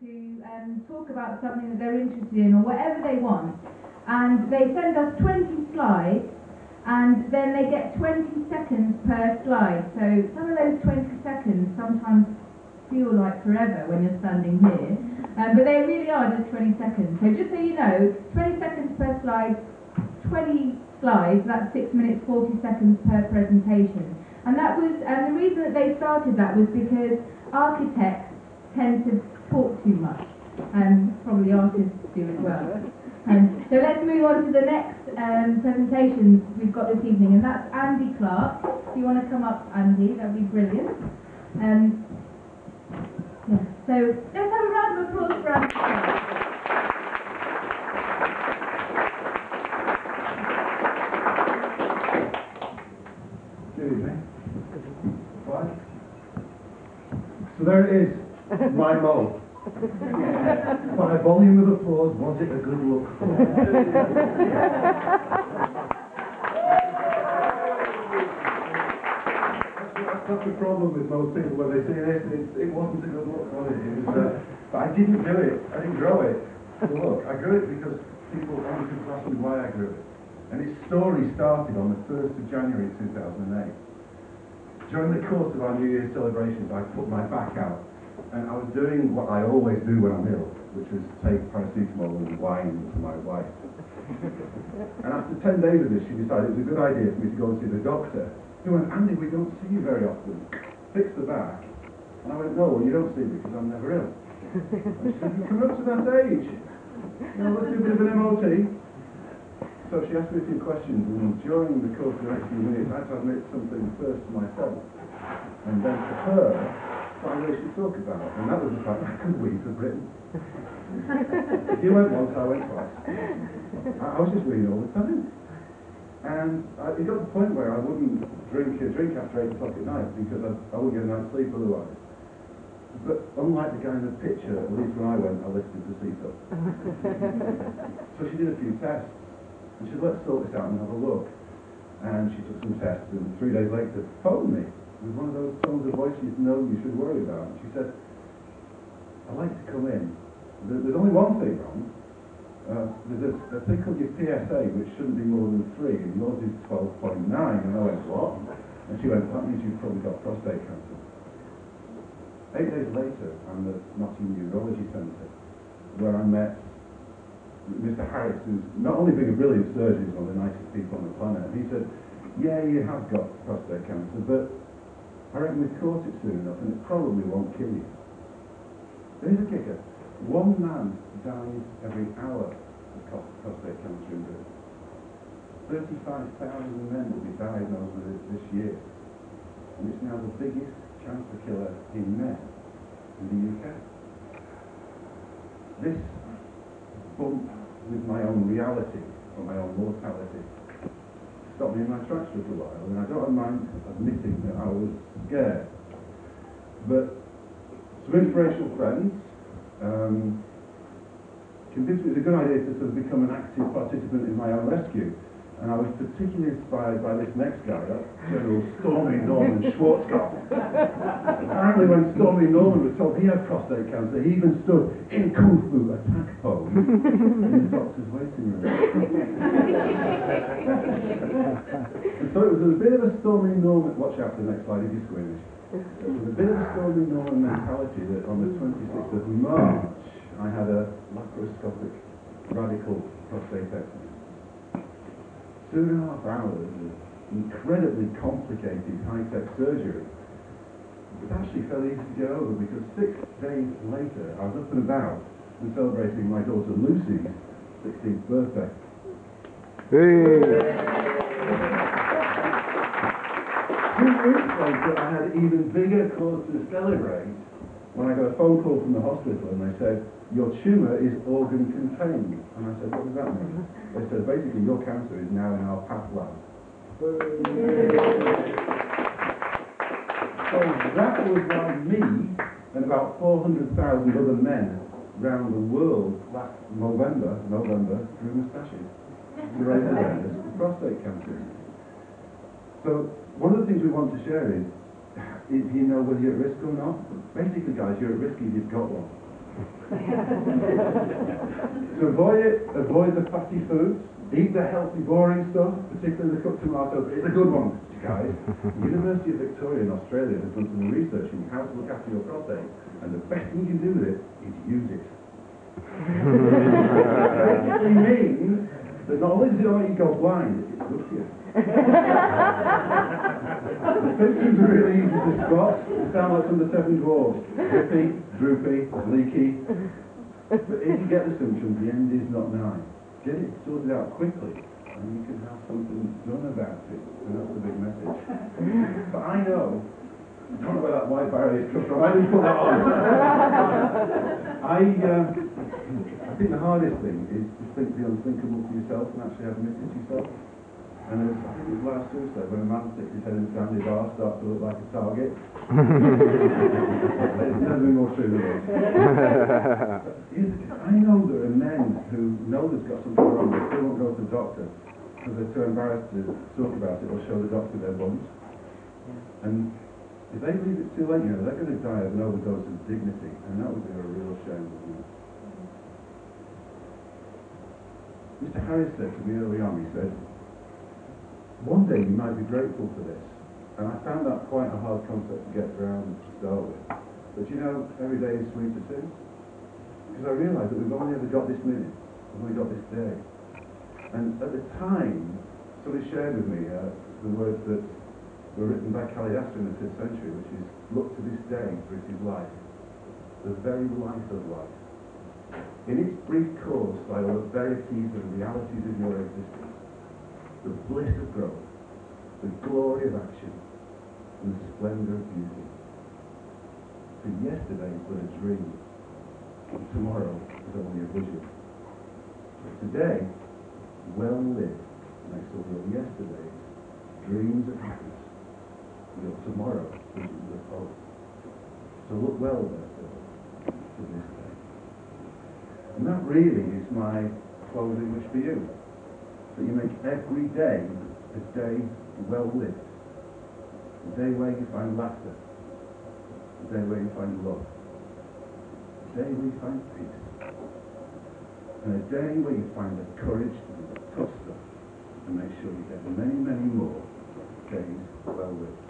to talk about something that they're interested in or whatever they want, and they send us 20 slides and then they get 20 seconds per slide. So some of those 20 seconds sometimes feel like forever when you're standing here, but they really are just 20 seconds. So just so you know, 20 seconds per slide, 20 slides, that's 6 minutes 40 seconds per presentation. And that was, the reason that they started that was because architects tend to talk too much, and probably artists do as well. So let's move on to the next presentation we've got this evening, and that's Andy Clark. If you want to come up, Andy, that would be brilliant. Yeah. So let's have a round of applause for Andy Clark. Good evening. Right. So there it is, my mole. By volume of applause, was it a good look? That's the problem with most people when they say this. It wasn't a good look, was it? But I didn't do it. I didn't grow it. So look, I grew it because people asked me why I grew it. And its story started on the 1st of January 2008. During the course of our New Year's celebrations, I put my back out, and I was doing what I always do when I'm ill, which is take paracetamol and wine for my wife. And after 10 days of this, she decided it was a good idea for me to go and see the doctor. He went, Andy, we don't see you very often. Fix the back. And I went, no, well, you don't see me because I'm never ill. And she said, you come up to that age. You know, let's do a bit of an MOT. So she asked me a few questions, and during the course of the next few minutes, I had to admit something first to myself, and then to her, find what she talk about. And that was the fact I could weave for Britain. If you went once, I went twice. I was just reading all the time. And it got to the point where I wouldn't drink after 8 o'clock at night, because I wouldn't get a night's sleep otherwise. But unlike the guy in the picture, at least when I went, I lifted the seat up. So she did a few tests. And she said, let's sort this out and have a look. And she took some tests, and 3 days later phoned me with one of those tones of voice you know you should worry about. And she said, I'd like to come in. There's only one thing wrong. There's a thing called your PSA, which shouldn't be more than 3, and yours is 12.9. And I went, what? And she went, that means you've probably got prostate cancer. 8 days later, I'm at Nottingham Urology Centre, where I met Mr. Harris, who's not only being a brilliant surgeon, he's one of the nicest people on the planet, and he said, yeah, you have got prostate cancer, but I reckon we've caught it soon enough and it probably won't kill you. Here's a kicker. 1 man dies every hour of prostate cancer in Britain. 35,000 men will be diagnosed with it this year. And it's now the biggest cancer killer in men in the UK. This bump with my own reality, or my own mortality, stopped me in my tracks for a little while, and I don't mind admitting that I was scared. But some inspirational friends convinced me it was a good idea to sort of become an active participant in my own rescue. And I was particularly inspired by this next guy, General Stormy Norman Schwarzkopf. Apparently when Stormy Norman was told he had prostate cancer, he even stood in Kung Fu attack pose in the doctor's waiting room. And so it was a bit of a Stormy Norman, watch out for the next slide if you squeamish. It was a bit of a Stormy Norman mentality that on the 26th of March, I had a laparoscopic radical prostatectomy. 2.5 hours of incredibly complicated high-tech surgery. It was actually fairly easy to get over because 6 days later I was up and about and celebrating my daughter Lucy's 16th birthday. Hey. 2 weeks later I had even bigger cause to celebrate when I got a phone call from the hospital and they said, your tumour is organ contained. And I said, what does that mean? They said, basically, your cancer is now in our path lab. So that was why me and about 400,000 other men around the world last November grew moustaches to raise awareness of prostate cancer. So one of the things we want to share is, do you know whether you're at risk or not? Basically, guys, you're at risk if you've got one. So avoid the fatty foods, eat the healthy, boring stuff, particularly the cooked tomatoes. It's a good one, guys. The University of Victoria in Australia has done some research in how to look after your prostate, and the best thing you can do with it is use it. It basically means that not only does it not make you go blind, it's good for you. The symptoms are really easy to spot. They sound like some of the seven dwarfs. Drippy, droopy, leaky. But if you get the symptoms, the end is not nigh. Get it sorted out quickly, and you can have something done about it. And that's the big message. But I know, I don't know where that white barrier is from. I didn't put that on. I think the hardest thing is to think the unthinkable to yourself and actually admit it to yourself. And I think it was last Tuesday when a man sticks his head in Sandy Bar starts to look like a target. It's never been more true than this. I know there are men who know they've got something wrong, but still won't go to the doctor because they're too embarrassed to talk about it or show the doctor their bumps. And if they leave it too late, they're going to die of an overdose of dignity, and that would be a real shame, wouldn't it? Mr. Harris said to me early on, he said, one day you might be grateful for this. And I found that quite a hard concept to get around to start with. But every day is sweeter too. Because I realised that we've only ever got this minute, we've only got this day. And at the time, somebody shared with me the words that were written by Kalidasa in the 5th century, which is, look to this day, for it is life, the very life of life. In its brief course, by all the verities and realities of your existence, the bliss of growth, the glory of action, and the splendour of beauty. For yesterday was a dream, and tomorrow is only a vision. But today, well lived, makes all your yesterdays dreams of happiness, and your tomorrow visions of hope. So look well, therefore, to this day. And that really is my closing wish for you. That you make every day a day well lived, a day where you find laughter, a day where you find love, a day where you find peace, and a day where you find the courage to do the tough stuff and make sure you get many, many more days well lived.